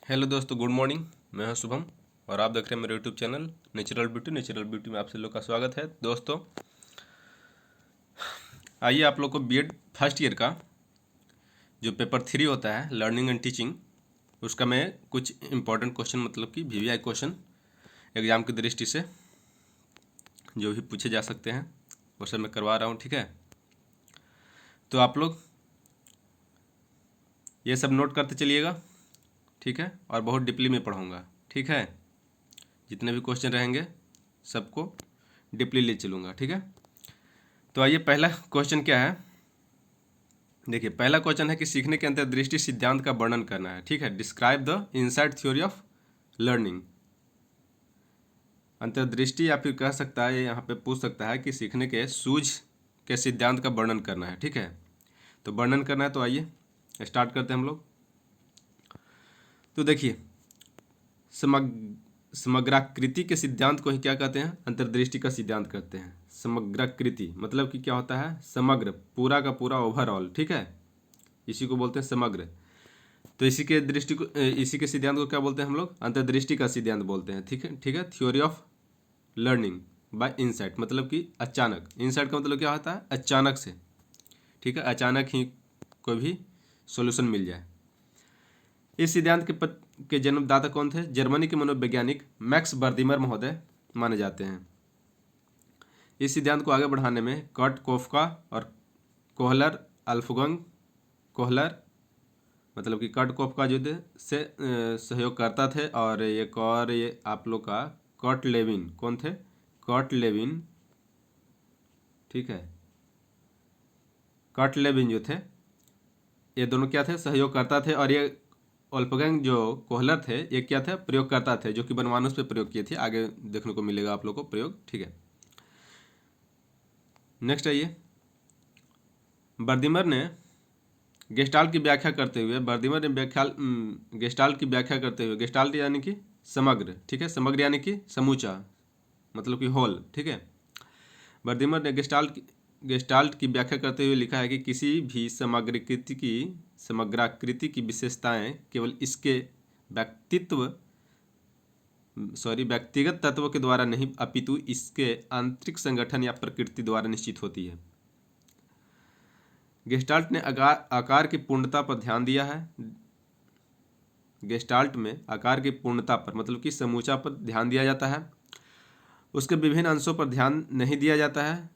Hello दोस्तों, good morning. मैं हूं शुभम और आप देख रहे हैं मेरे यूट्यूब चैनल नेचुरल ब्यूटी में आप सभी लोग का स्वागत है। दोस्तों, आइए आप लोग को बीएड फर्स्ट ईयर का जो पेपर 3 होता है लर्निंग एंड टीचिंग, उसका मैं कुछ इंपॉर्टेंट क्वेश्चन मतलब कि वीवीआई क्वेश्चन एग्ज़ाम की दृष्टि से जो भी पूछे जा सकते हैं वो सब मैं करवा रहा हूँ। ठीक है, तो आप लोग ये सब नोट करते चलिएगा। ठीक है, और बहुत डीपली में पढ़ाऊँगा। ठीक है, जितने भी क्वेश्चन रहेंगे सबको डीपली ले चलूँगा। ठीक है, तो आइए पहला क्वेश्चन क्या है। देखिए, पहला क्वेश्चन है कि सीखने के अंतर्दृष्टि सिद्धांत का वर्णन करना है। ठीक है, describe the inside theory of learning. अंतर्दृष्टि या फिर कह सकता है, यहाँ पे पूछ सकता है कि सीखने के सूझ के सिद्धांत का वर्णन करना है। ठीक है, तो वर्णन करना है, तो आइए स्टार्ट करते हैं हम लोग। तो देखिए, समग्राकृति के सिद्धांत को ही क्या कहते हैं? अंतर्दृष्टि का सिद्धांत कहते हैं। समग्राकृति मतलब कि क्या होता है? समग्र, पूरा का पूरा, ओवरऑल। ठीक है, इसी को बोलते हैं समग्र। तो इसी के सिद्धांत को क्या बोलते हैं हम लोग? अंतर्दृष्टि का सिद्धांत बोलते हैं। ठीक है, theory of learning by insight, मतलब कि अचानक। इनसाइट का मतलब क्या होता है? अचानक से। ठीक है, अचानक ही कोई भी सॉल्यूशन मिल जाए। इस सिद्धांत के जन्मदाता कौन थे? जर्मनी के मनोवैज्ञानिक मैक्स बर्दिमर महोदय माने जाते हैं। इस सिद्धांत को आगे बढ़ाने में कर्ट कोफका और कोहलर, अल्फगंग कोहलर मतलब कि कर्ट कोफका जो थे से सहयोग करता थे, और एक और ये आप लोग का कर्ट लेविन, कौन थे? Kurt Lewin. ठीक है, कर्ट लेविन जो थे, ये दोनों क्या थे? सहयोग करता थे। और ये अल्फगंग जो कोहलर थे, ये क्या थे? प्रयोगकर्ता थे, जो कि बनमानुष पे प्रयोग किए थे। आगे देखने को मिलेगा आप लोग को प्रयोग। ठीक है, नेक्स्ट आइए। बर्दिमर ने गेस्टाल्ट की व्याख्या करते हुए गेस्टाल्ट की व्याख्या करते हुए, गेस्टाल्ट यानी कि समग्र। ठीक है, समग्र यानी कि समूचा, मतलब कि होल। ठीक है, बर्दिमर ने गेस्टाल्ट की व्याख्या करते हुए लिखा है कि किसी भी समग्राकृति की विशेषताएं केवल इसके व्यक्तिगत तत्व के द्वारा नहीं, अपितु इसके आंतरिक संगठन या प्रकृति द्वारा निश्चित होती है। गेस्टाल्ट ने आकार की पूर्णता पर ध्यान दिया है। गेस्टाल्ट में आकार की पूर्णता पर मतलब कि समूचा पर ध्यान दिया जाता है, उसके विभिन्न अंशों पर ध्यान नहीं दिया जाता है।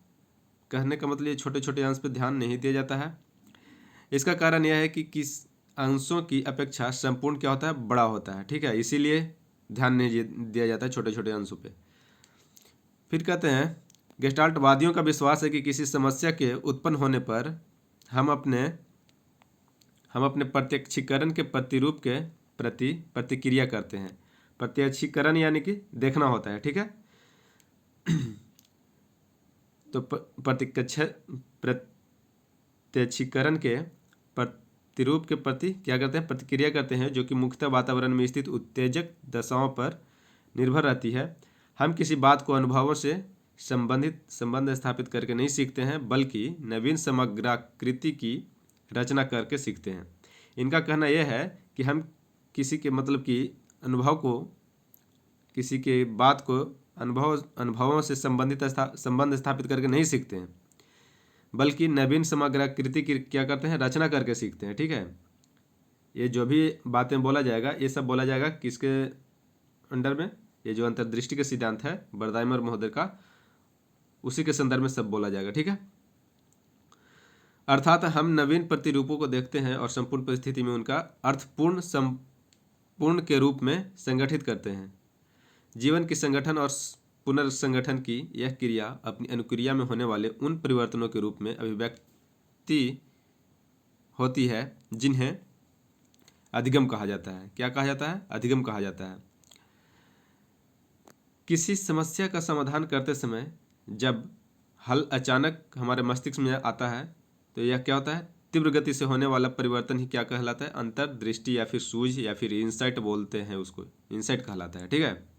कहने का मतलब ये छोटे छोटे अंश पर ध्यान नहीं दिया जाता है। इसका कारण यह है कि किस अंशों की अपेक्षा संपूर्ण क्या होता है? बड़ा होता है। ठीक है, इसीलिए ध्यान नहीं दिया जाता है छोटे छोटे अंशों पे। फिर कहते हैं, गेस्टाल्टवादियों का विश्वास है कि किसी समस्या के उत्पन्न होने पर हम अपने प्रत्यक्षीकरण के प्रतिरूप के प्रति प्रतिक्रिया करते हैं। प्रत्यक्षीकरण यानी कि देखना होता है। ठीक है, तो प्रत्यक्षीकरण के प्रतिरूप के प्रति क्या करते हैं? प्रतिक्रिया करते हैं, जो कि मुख्यतः वातावरण में स्थित उत्तेजक दशाओं पर निर्भर रहती है। हम किसी बात को अनुभवों से संबंध स्थापित करके नहीं सीखते हैं, बल्कि नवीन समग्राकृति की रचना करके सीखते हैं। इनका कहना यह है कि हम किसी के मतलब कि किसी के बात को अनुभवों से संबंध स्थापित करके नहीं सीखते हैं, बल्कि नवीन समग्राकृति की क्या करते हैं? रचना करके सीखते हैं। ठीक है, ये जो भी बातें बोला जाएगा, ये सब बोला जाएगा किसके अंडर में? ये जो अंतर्दृष्टि का सिद्धांत है बर्दाइमर महोदय का, उसी के संदर्भ में सब बोला जाएगा। ठीक है, अर्थात हम नवीन प्रतिरूपों को देखते हैं और संपूर्ण परिस्थिति में उनका संपूर्ण के रूप में संगठित करते हैं। जीवन की संगठन और पुनर्संगठन की यह क्रिया अपनी अनुक्रिया में होने वाले उन परिवर्तनों के रूप में अभिव्यक्ति होती है, जिन्हें अधिगम कहा जाता है। क्या कहा जाता है? अधिगम कहा जाता है। किसी समस्या का समाधान करते समय जब हल अचानक हमारे मस्तिष्क में आता है, तो यह क्या होता है? तीव्र गति से होने वाला परिवर्तन ही क्या कहलाता है? अंतर्दृष्टि या फिर सूझ या फिर इंसाइट बोलते हैं, उसको इंसाइट कहलाता है। ठीक है,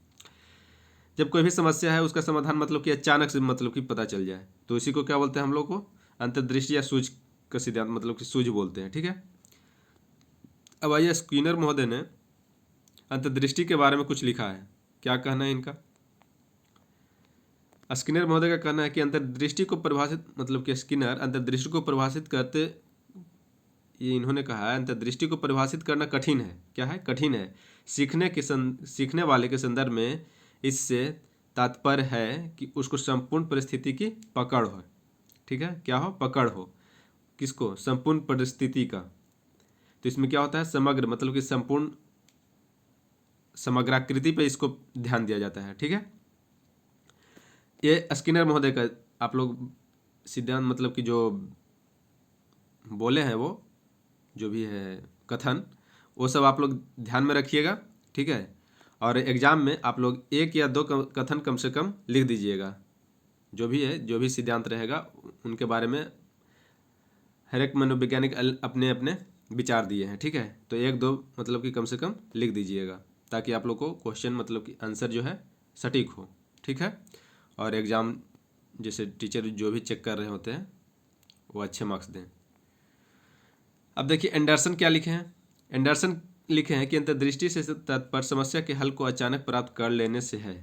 जब कोई भी समस्या है उसका समाधान मतलब कि अचानक से मतलब कि पता चल जाए, तो इसी को क्या बोलते हैं हम लोग को? अंतर्दृष्टि या सूझ का सिद्धांत मतलब कि सूझ बोलते हैं। ठीक है, अब आइए, स्किनर महोदय ने अंतर्दृष्टि के बारे में कुछ लिखा है, क्या कहना है इनका? स्किनर महोदय का कहना है कि अंतर्दृष्टि को परिभाषित, मतलब कि स्किनर अंतर्दृष्टि को परिभाषित करते, ये इन्होंने कहा है अंतर्दृष्टि को परिभाषित करना कठिन है। क्या है? कठिन है। सीखने वाले के संदर्भ में इससे तात्पर्य है कि उसको संपूर्ण परिस्थिति की पकड़ हो। ठीक है, क्या हो? पकड़ हो। किसको? संपूर्ण परिस्थिति का। तो इसमें क्या होता है? समग्र, मतलब कि संपूर्ण समग्राकृति पे इसको ध्यान दिया जाता है। ठीक है, ये स्किनर महोदय का आप लोग सिद्धांत, मतलब कि जो बोले हैं वो जो भी है कथन, वो सब आप लोग ध्यान में रखिएगा। ठीक है, और एग्जाम में आप लोग 1 या 2 कथन कम से कम लिख दीजिएगा। जो भी है, जो भी सिद्धांत रहेगा उनके बारे में हर एक मनोवैज्ञानिक अपने अपने विचार दिए हैं। ठीक है, तो 1-2 मतलब कि कम से कम लिख दीजिएगा, ताकि आप लोग को क्वेश्चन, मतलब कि आंसर जो है सटीक हो। ठीक है, और एग्ज़ाम जैसे टीचर जो भी चेक कर रहे होते हैं वो अच्छे मार्क्स दें। अब देखिए एंडरसन क्या लिखे हैं। एंडरसन लिखे हैं कि अंतर्दृष्टि से तात्पर्य समस्या के हल को अचानक प्राप्त कर लेने से है।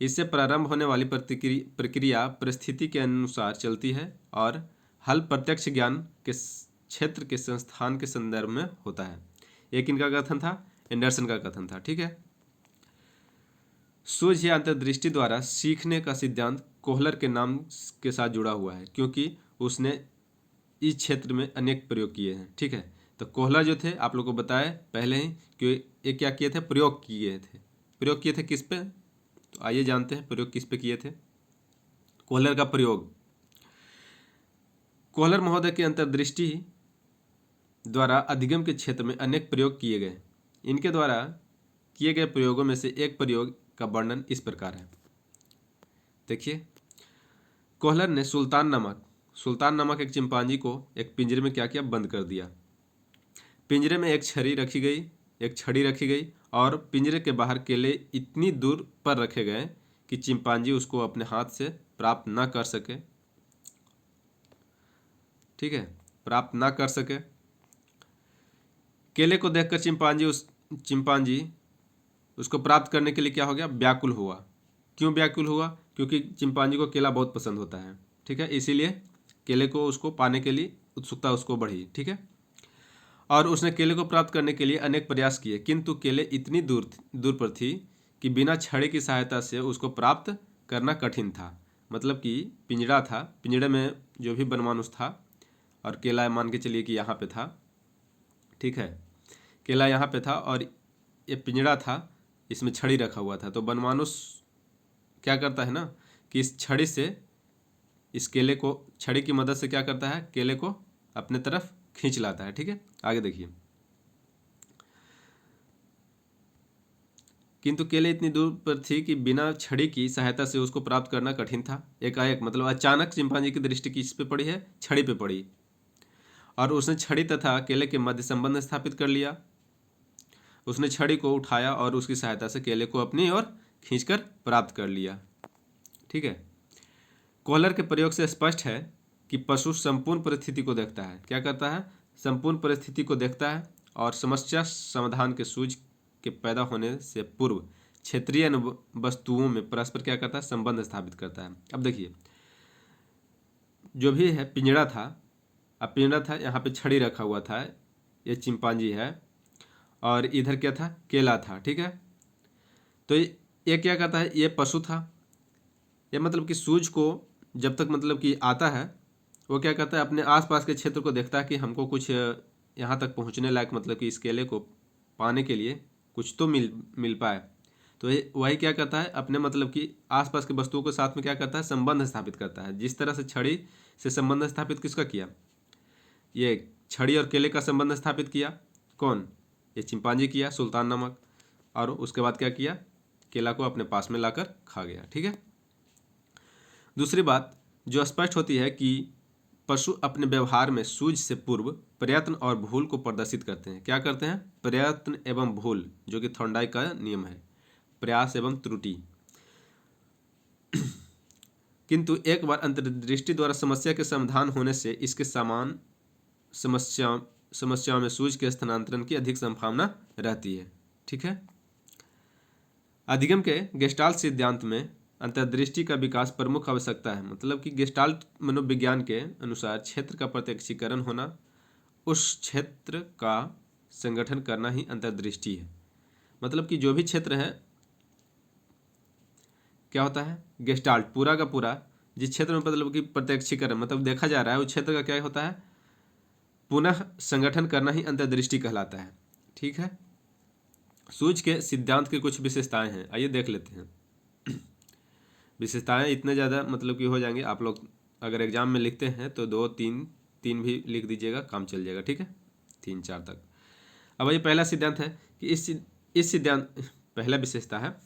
इससे प्रारंभ होने वाली प्रक्रिया परिस्थिति के अनुसार चलती है और हल प्रत्यक्ष ज्ञान के क्षेत्र के संस्थान के संदर्भ में होता है। एक इनका कथन था, एंडरसन का कथन था। ठीक है, सूझ या अंतर्दृष्टि द्वारा सीखने का सिद्धांत कोहलर के नाम के साथ जुड़ा हुआ है, क्योंकि उसने इस क्षेत्र में अनेक प्रयोग किए हैं। ठीक है, तो कोहलर जो थे आप लोग को बताया पहले ही कि ये क्या किए थे? प्रयोग किए थे। प्रयोग किए थे किस पे? तो आइए जानते हैं प्रयोग किस पे किए थे। कोहलर का प्रयोग, कोहलर महोदय की अंतर्दृष्टि द्वारा अधिगम के क्षेत्र में अनेक प्रयोग किए गए। इनके द्वारा किए गए प्रयोगों में से एक प्रयोग का वर्णन इस प्रकार है। देखिए, कोहलर ने सुल्तान नामक एक चिंपांजी को एक पिंजरे में क्या किया? बंद कर दिया। पिंजरे में एक छड़ी रखी गई और पिंजरे के बाहर केले इतनी दूर पर रखे गए कि चिंपांजी उसको अपने हाथ से प्राप्त न कर सके। ठीक है, प्राप्त ना कर सके। केले को देखकर चिंपांजी उसको प्राप्त करने के लिए क्या हो गया? व्याकुल हुआ। क्यों व्याकुल हुआ? क्योंकि चिंपांजी को केला बहुत पसंद होता है। ठीक है, इसीलिए केले को उसको पाने के लिए उत्सुकता उसको बढ़ी। ठीक है, और उसने केले को प्राप्त करने के लिए अनेक प्रयास किए, किंतु केले इतनी दूर पर थी कि बिना छड़ी की सहायता से उसको प्राप्त करना कठिन था। मतलब कि पिंजरा था, पिंजरे में जो भी बनमानुष था और केला मान के चलिए कि यहाँ पे था। ठीक है, केला यहाँ पे था और ये पिंजरा था, इसमें छड़ी रखा हुआ था। तो बनमानुष क्या करता है ना कि इस छड़ी से, इस केले को छड़ी की मदद से क्या करता है? केले को अपने तरफ खींच लाता है। ठीक है, आगे देखिए, किंतु केले इतनी दूर पर थी कि बिना छड़ी की सहायता से उसको प्राप्त करना कठिन था। एकाएक, मतलब अचानक चिंपांजी की दृष्टि किस पे पड़ी है? छड़ी पे पड़ी, और उसने छड़ी तथा केले के मध्य संबंध स्थापित कर लिया। उसने छड़ी को उठाया और उसकी सहायता से केले को अपनी ओर खींचकर प्राप्त कर लिया। ठीक है, कोहलर के प्रयोग से स्पष्ट है कि पशु संपूर्ण परिस्थिति को देखता है। क्या करता है? संपूर्ण परिस्थिति को देखता है और समस्या समाधान के सूझ के पैदा होने से पूर्व क्षेत्रीय वस्तुओं में परस्पर क्या करता है? संबंध स्थापित करता है। अब देखिए, जो भी है पिंजरा था, अब पिंजरा था, यहाँ पे छड़ी रखा हुआ था, ये चिंपांजी है, और इधर क्या था? केला था। ठीक है, तो ये क्या करता है? ये पशु था। ये मतलब कि सूझ को जब तक मतलब कि आता है, वो क्या करता है? अपने आसपास के क्षेत्र को देखता है कि हमको कुछ यहाँ तक पहुँचने लायक, मतलब कि इस केले को पाने के लिए कुछ तो मिल पाए। तो वही क्या करता है? अपने मतलब कि आसपास के वस्तुओं के साथ में क्या करता है? संबंध स्थापित करता है। जिस तरह से छड़ी से संबंध स्थापित किसका किया? ये छड़ी और केले का संबंध स्थापित किया। कौन? ये चिंपांजी किया, सुल्तान नामक। और उसके बाद क्या किया? केला को अपने पास में लाकर खा गया। ठीक है, दूसरी बात जो स्पष्ट होती है कि पशु अपने व्यवहार में सूझ से पूर्व प्रयत्न और भूल को प्रदर्शित करते हैं। क्या करते हैं? प्रयत्न एवं भूल, जो कि थॉर्नडाई का नियम है, प्रयास एवं त्रुटि। किंतु एक बार अंतर्दृष्टि द्वारा समस्या के समाधान होने से इसके समान समस्याओं में सूझ के स्थानांतरण की अधिक संभावना रहती है। ठीक है, अधिगम के गेस्टाल्ट सिद्धांत में अंतर्दृष्टि का विकास प्रमुख आवश्यकता है। मतलब कि गेस्टाल्ट मनोविज्ञान के अनुसार क्षेत्र का प्रत्यक्षीकरण होना, उस क्षेत्र का संगठन करना ही अंतर्दृष्टि है। मतलब कि जो भी क्षेत्र है क्या होता है, गेस्टाल्ट पूरा का पूरा जिस क्षेत्र में मतलब कि प्रत्यक्षीकरण मतलब देखा जा रहा है उस क्षेत्र का क्या होता है, पुनः संगठन करना ही अंतर्दृष्टि कहलाता है। ठीक है। सूझ के सिद्धांत की कुछ विशेषताएं हैं, आइए देख लेते हैं। विशेषताएं इतने ज़्यादा मतलब कि हो जाएंगे, आप लोग अगर एग्जाम में लिखते हैं तो 2 3 3 भी लिख दीजिएगा, काम चल जाएगा। ठीक है, 3 4 तक। अब ये पहला सिद्धांत है कि इस सिद्धांत पहला विशेषता है,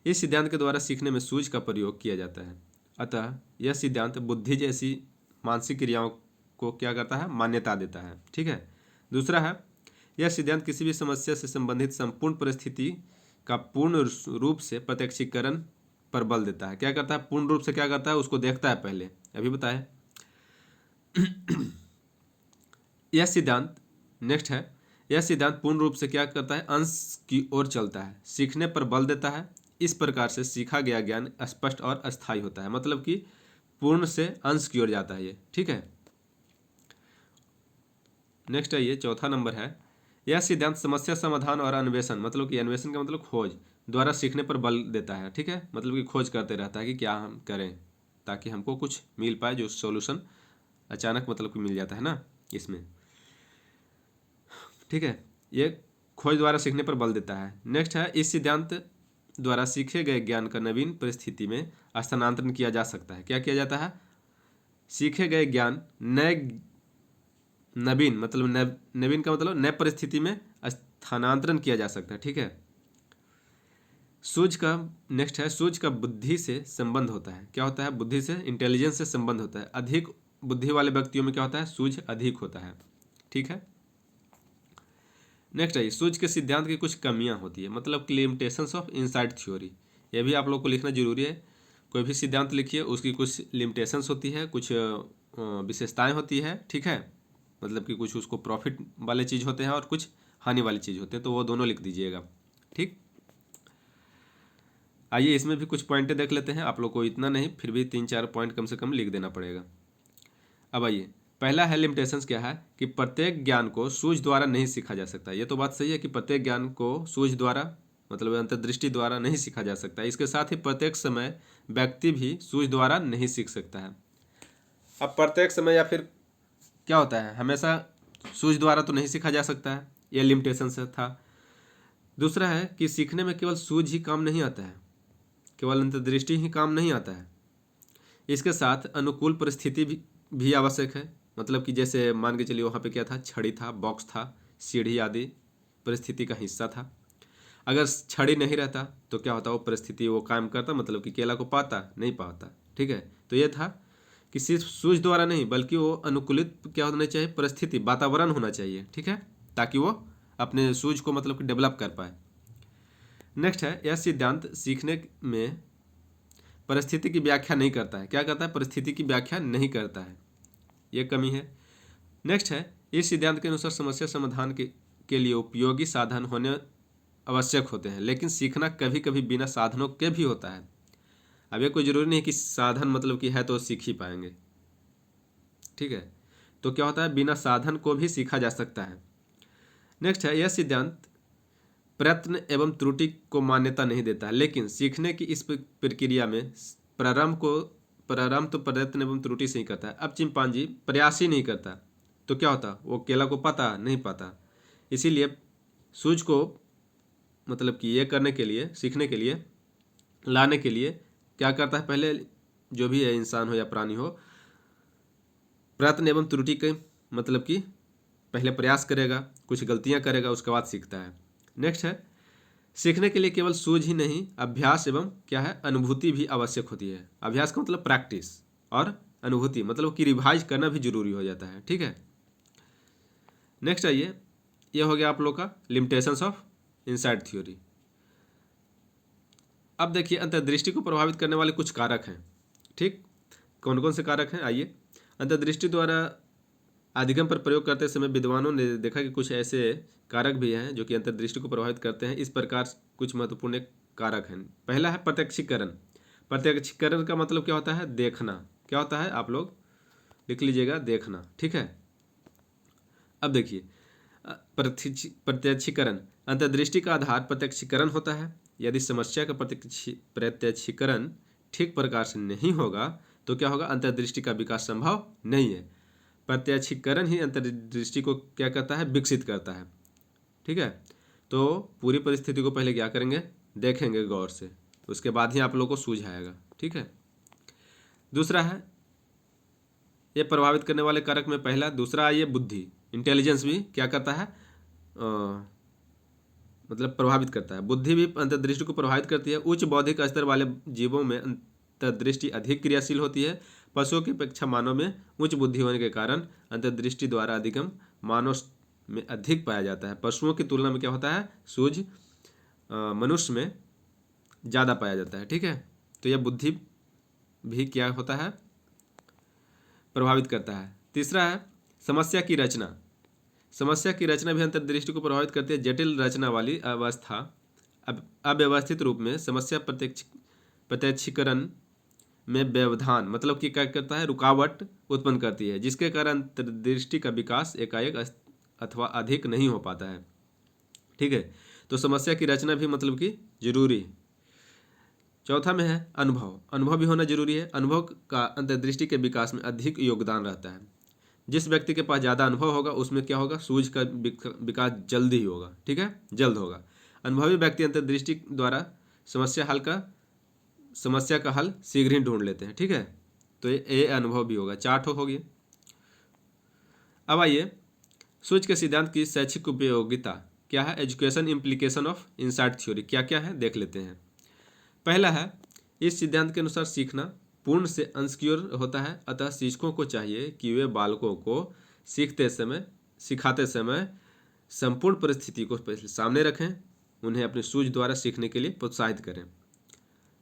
इस सिद्धांत के द्वारा सीखने में सूझ का प्रयोग किया जाता है। अतः यह सिद्धांत बुद्धि जैसी मानसिक क्रियाओं को क्या करता है, मान्यता देता है। ठीक है। दूसरा है, यह सिद्धांत किसी भी समस्या से संबंधित संपूर्ण परिस्थिति का पूर्ण रूप से प्रत्यक्षीकरण पर बल देता है। क्या करता है, पूर्ण रूप से क्या करता है, उसको देखता है पहले, अभी बताए। यह सिद्धांत नेक्स्ट है, यह सिद्धांत पूर्ण रूप से क्या करता है, अंश की ओर चलता है, सीखने पर बल देता है। इस प्रकार से सीखा गया ज्ञान स्पष्ट और अस्थायी होता है। मतलब कि पूर्ण से अंश की ओर जाता है ये। ठीक है। नेक्स्ट है ये चौथा नंबर है, यह सिद्धांत समस्या समाधान और अन्वेषण, मतलब कि अन्वेषण का मतलब खोज, द्वारा सीखने पर बल देता है। ठीक है। मतलब कि खोज करते रहता है कि क्या हम करें ताकि हमको कुछ मिल पाए, जो सॉल्यूशन अचानक मतलब कि मिल जाता है ना इसमें। ठीक है, ये खोज द्वारा सीखने पर बल देता है। नेक्स्ट है, इस सिद्धांत द्वारा सीखे गए ज्ञान का नवीन परिस्थिति में स्थानांतरण किया जा सकता है। क्या किया जाता है, सीखे गए ज्ञान नए नवीन मतलब नवीन का मतलब नए परिस्थिति में स्थानांतरण किया जा सकता है। ठीक है। सूझ का नेक्स्ट है, सूझ का बुद्धि से संबंध होता है। क्या होता है, बुद्धि से, इंटेलिजेंस से संबंध होता है। अधिक बुद्धि वाले व्यक्तियों में क्या होता है, सूझ अधिक होता है। ठीक है। नेक्स्ट है, सूझ के सिद्धांत की कुछ कमियां होती है, मतलब कि लिमिटेशंस ऑफ इनसाइट थ्योरी। यह भी आप लोग को लिखना जरूरी है। कोई भी सिद्धांत लिखिए, उसकी कुछ लिमिटेशंस होती है, कुछ विशेषताएं होती है। ठीक है। मतलब कि कुछ उसको प्रॉफिट वाले चीज़ होते हैं और कुछ हानि वाली चीज़ होते हैं, तो वो दोनों लिख दीजिएगा। ठीक। आइए इसमें भी कुछ पॉइंटें देख लेते हैं। आप लोग को इतना नहीं, फिर भी 3 4 पॉइंट कम से कम लिख देना पड़ेगा। अब आइए, पहला है लिमिटेशंस क्या है कि प्रत्येक ज्ञान को सूझ द्वारा नहीं सीखा जा सकता। ये तो बात सही है कि प्रत्येक ज्ञान को सूझ द्वारा मतलब अंतर्दृष्टि द्वारा नहीं सीखा जा सकता। इसके साथ ही प्रत्येक समय व्यक्ति भी सूझ द्वारा नहीं सीख सकता है। अब प्रत्येक समय या फिर क्या होता है, हमेशा सूझ द्वारा तो नहीं सीखा जा सकता है, ये लिमिटेशन से था। दूसरा है कि सीखने में केवल सूझ ही काम नहीं आता है, केवल अंतर्दृष्टि ही काम नहीं आता है, इसके साथ अनुकूल परिस्थिति भी आवश्यक है। मतलब कि जैसे मान के चलिए वहाँ पे क्या था, छड़ी था, बॉक्स था, सीढ़ी आदि परिस्थिति का हिस्सा था। अगर छड़ी नहीं रहता तो क्या होता, वो परिस्थिति वो कायम करता, मतलब कि केला को पाता नहीं पाता। ठीक है। तो ये था कि सिर्फ सूझ द्वारा नहीं बल्कि वो अनुकूलित क्या होना चाहिए, परिस्थिति वातावरण होना चाहिए। ठीक है, ताकि वो अपने सूझ को मतलब कि डेवलप कर पाए। नेक्स्ट है, यह सिद्धांत सीखने में परिस्थिति की व्याख्या नहीं करता है। क्या करता है, परिस्थिति की व्याख्या नहीं करता है, ये कमी है। नेक्स्ट है, इस सिद्धांत के अनुसार समस्या समाधान के लिए उपयोगी साधन होने आवश्यक होते हैं, लेकिन सीखना कभी कभी बिना साधनों के भी होता है। अब ये कोई ज़रूरी नहीं कि साधन मतलब कि है तो सीख ही पाएंगे। ठीक है। तो क्या होता है, बिना साधन को भी सीखा जा सकता है। नेक्स्ट है, यह सिद्धांत प्रयत्न एवं त्रुटि को मान्यता नहीं देता है, लेकिन सीखने की इस प्रक्रिया में प्रारंभ तो प्रयत्न एवं त्रुटि से ही करता है। अब चिंपांजी प्रयास ही नहीं करता तो क्या होता, वो केला को पाता नहीं पाता। इसीलिए सूझ को मतलब कि ये करने के लिए, सीखने के लिए, लाने के लिए क्या करता है, पहले जो भी है इंसान हो या प्राणी हो, प्रयत्न एवं त्रुटि के मतलब कि पहले प्रयास करेगा, कुछ गलतियां करेगा, उसके बाद सीखता है। नेक्स्ट है, सीखने के लिए केवल सूझ ही नहीं, अभ्यास एवं क्या है, अनुभूति भी आवश्यक होती है। अभ्यास का मतलब प्रैक्टिस, और अनुभूति मतलब कि रिवाइज करना भी जरूरी हो जाता है। ठीक है। नेक्स्ट आइए, ये हो गया आप लोग का लिमिटेशंस ऑफ इनसाइट थ्योरी। अब देखिए, अंतर्दृष्टि को प्रभावित करने वाले कुछ कारक हैं। ठीक, कौन कौन से कारक हैं, आइए। अंतर्दृष्टि द्वारा अधिगम पर प्रयोग करते समय विद्वानों ने देखा कि कुछ ऐसे कारक भी हैं जो कि अंतर्दृष्टि को प्रभावित करते हैं। इस प्रकार कुछ महत्वपूर्ण कारक हैं। पहला है प्रत्यक्षीकरण। प्रत्यक्षीकरण का मतलब क्या होता है? देखना। क्या होता है? आप लोग लिख लीजिएगा, देखना। ठीक है। अब देखिए, प्रत्यक्षीकरण, अंतर्दृष्टि का आधार प्रत्यक्षीकरण होता है। यदि समस्या का प्रत्यक्षीकरण ठीक प्रकार से नहीं होगा तो क्या होगा? अंतर्दृष्टि का विकास संभव नहीं है। प्रत्यक्षीकरण ही अंतर्दृष्टि को क्या करता है? विकसित करता है। ठीक है। तो पूरी परिस्थिति को पहले क्या करेंगे? देखेंगे गौर से, उसके बाद ही आप लोगों को सूझ आएगा। ठीक है। दूसरा है, ये प्रभावित करने वाले कारक में पहला। दूसरा ये बुद्धि, इंटेलिजेंस भी क्या करता है? मतलब प्रभावित करता है। बुद्धि भी अंतर्दृष्टि को प्रभावित करती है। उच्च बौद्धिक स्तर वाले जीवों में अंतर्दृष्टि अधिक क्रियाशील होती है। पशुओं की अपेक्षा मानव में उच्च बुद्धि होने के कारण अंतर्दृष्टि द्वारा अधिगम मानव में अधिक पाया जाता है। पशुओं की तुलना में क्या होता है? सूझ मनुष्य में ज़्यादा पाया जाता है। ठीक है। तो यह बुद्धि भी क्या होता है? प्रभावित करता है। तीसरा है समस्या की रचना। समस्या की रचना भी अंतर्दृष्टि को प्रभावित करती है। जटिल रचना वाली अवस्था अव्यवस्थित रूप में समस्या प्रत्यक्षीकरण में व्यवधान, मतलब कि क्या करता है? रुकावट उत्पन्न करती है, जिसके कारण अंतर्दृष्टि का विकास एकाएक अथवा अधिक नहीं हो पाता है। ठीक है। तो समस्या की रचना भी मतलब कि जरूरी है। चौथा में है अनुभव। अनुभव भी होना जरूरी है। अनुभव का अंतर्दृष्टि के विकास में अधिक योगदान रहता है। जिस व्यक्ति के पास ज़्यादा अनुभव होगा उसमें क्या होगा? सूझ का विकास जल्दी ही होगा। ठीक है, जल्द होगा। अनुभवी व्यक्ति अंतर्दृष्टि द्वारा समस्या का हल शीघ्र ही ढूंढ लेते हैं। ठीक है। तो ये अनुभव भी होगा। 4 हो गया। अब आइए, सूझ के सिद्धांत की शैक्षिक उपयोगिता क्या है? Education implication of insight theory क्या क्या है देख लेते हैं। पहला है, इस सिद्धांत के अनुसार सीखना पूर्ण से अंशकीय होता है। अतः शिक्षकों को चाहिए कि वे बालकों को सिखाते समय संपूर्ण परिस्थिति को सामने रखें, उन्हें अपनी सूझ द्वारा सीखने के लिए प्रोत्साहित करें।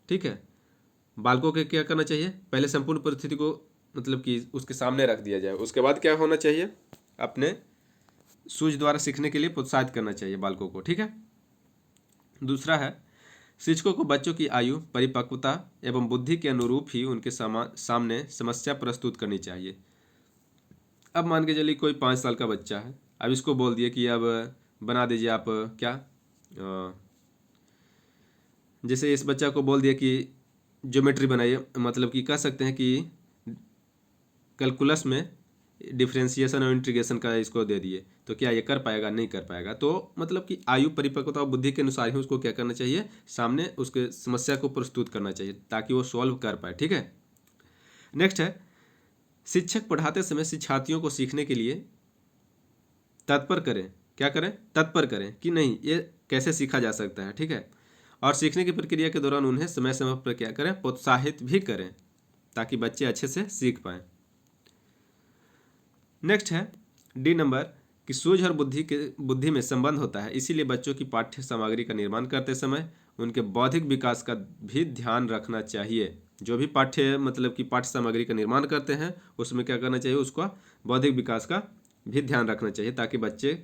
ठीक है। बालकों के क्या करना चाहिए? पहले संपूर्ण परिस्थिति को मतलब कि उसके सामने रख दिया जाए। उसके बाद क्या होना चाहिए? अपने सूझ द्वारा सीखने के लिए प्रोत्साहित करना चाहिए बालकों को। ठीक है। दूसरा है, शिक्षकों को बच्चों की आयु, परिपक्वता एवं बुद्धि के अनुरूप ही उनके सामने समस्या प्रस्तुत करनी चाहिए। अब मान के चलिए कोई 5 साल का बच्चा है, अब इसको बोल दिए कि अब बना दीजिए आप क्या, जैसे इस बच्चा को बोल दिया कि ज्योमेट्री बनाइए, मतलब कि कह सकते हैं कि कैलकुलस में डिफरेंशिएशन और इंटीग्रेशन का इसको दे दिए, तो क्या ये कर पाएगा? नहीं कर पाएगा। तो मतलब कि आयु, परिपक्वता और बुद्धि के अनुसार ही उसको क्या करना चाहिए? सामने उसके समस्या को प्रस्तुत करना चाहिए ताकि वो सॉल्व कर पाए। ठीक है। नेक्स्ट है, शिक्षक पढ़ाते समय शिक्षार्थियों को सीखने के लिए तत्पर करें। क्या करें? तत्पर करें कि नहीं ये कैसे सीखा जा सकता है। ठीक है। और सीखने की प्रक्रिया के दौरान उन्हें समय समय पर क्या करें? प्रोत्साहित भी करें ताकि बच्चे अच्छे से सीख पाएँ। नेक्स्ट है डी नंबर कि सूझ और बुद्धि में संबंध होता है, इसीलिए बच्चों की पाठ्य सामग्री का निर्माण करते समय उनके बौद्धिक विकास का भी ध्यान रखना चाहिए। जो भी पाठ्य सामग्री का निर्माण करते हैं उसमें क्या करना चाहिए? उसका बौद्धिक विकास का भी ध्यान रखना चाहिए ताकि बच्चे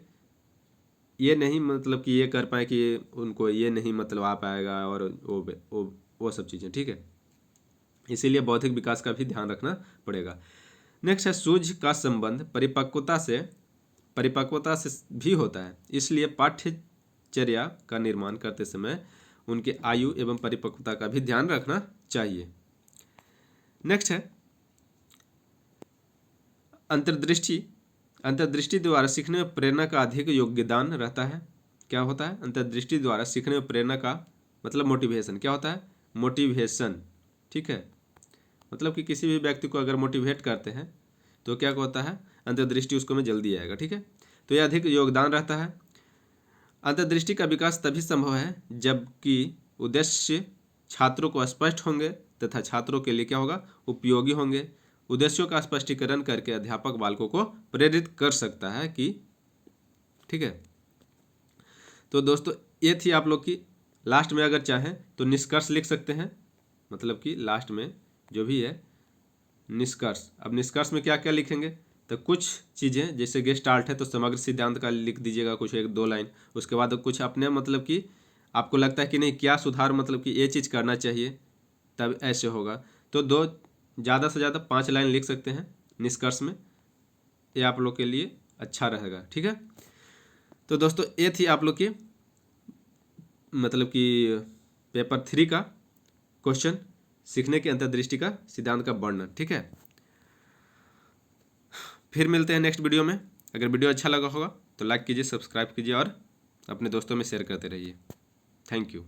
ये नहीं मतलब कि ये कर पाए कि उनको ये नहीं मतलब आ पाएगा और वो सब चीज़ें। ठीक है। इसीलिए बौद्धिक विकास का भी ध्यान रखना पड़ेगा। नेक्स्ट है, सूझ का संबंध परिपक्वता से भी होता है, इसलिए पाठ्यचर्या का निर्माण करते समय उनके आयु एवं परिपक्वता का भी ध्यान रखना चाहिए। नेक्स्ट है, अंतर्दृष्टि द्वारा सीखने में प्रेरणा का अधिक योगदान रहता है। क्या होता है? अंतर्दृष्टि द्वारा सीखने में प्रेरणा का मतलब मोटिवेशन। क्या होता है? मोटिवेशन। ठीक है। मतलब कि किसी भी व्यक्ति को अगर मोटिवेट करते हैं तो क्या होता है? अंतर्दृष्टि उसको में जल्दी आएगा। ठीक है। तो यह अधिक योगदान रहता है। अंतर्दृष्टि का विकास तभी संभव है जबकि उद्देश्य छात्रों को स्पष्ट होंगे तथा छात्रों के लिए क्या होगा? उपयोगी होंगे। उद्देश्यों का स्पष्टीकरण करके अध्यापक बालकों को प्रेरित कर सकता है कि ठीक है। तो दोस्तों ये थी आप लोग की, लास्ट में अगर चाहें तो निष्कर्ष लिख सकते हैं, मतलब कि लास्ट में जो भी है निष्कर्ष। अब निष्कर्ष में क्या क्या लिखेंगे? तो कुछ चीज़ें जैसे गेस्टाल्ट है तो समग्र सिद्धांत का लिख दीजिएगा कुछ 1-2 लाइन। उसके बाद कुछ अपने मतलब कि आपको लगता है कि नहीं क्या सुधार, मतलब कि ये चीज़ करना चाहिए तब ऐसे होगा, तो दो ज़्यादा से ज़्यादा 5 लाइन लिख सकते हैं निष्कर्ष में, ये आप लोग के लिए अच्छा रहेगा। ठीक है, तो दोस्तों ये थी आप लोग की मतलब कि पेपर 3 का क्वेश्चन, सीखने की अंतर्दृष्टि का सिद्धांत का वर्णन। ठीक है, फिर मिलते हैं नेक्स्ट वीडियो में। अगर वीडियो अच्छा लगा होगा तो लाइक कीजिए, सब्सक्राइब कीजिए और अपने दोस्तों में शेयर करते रहिए। Thank you.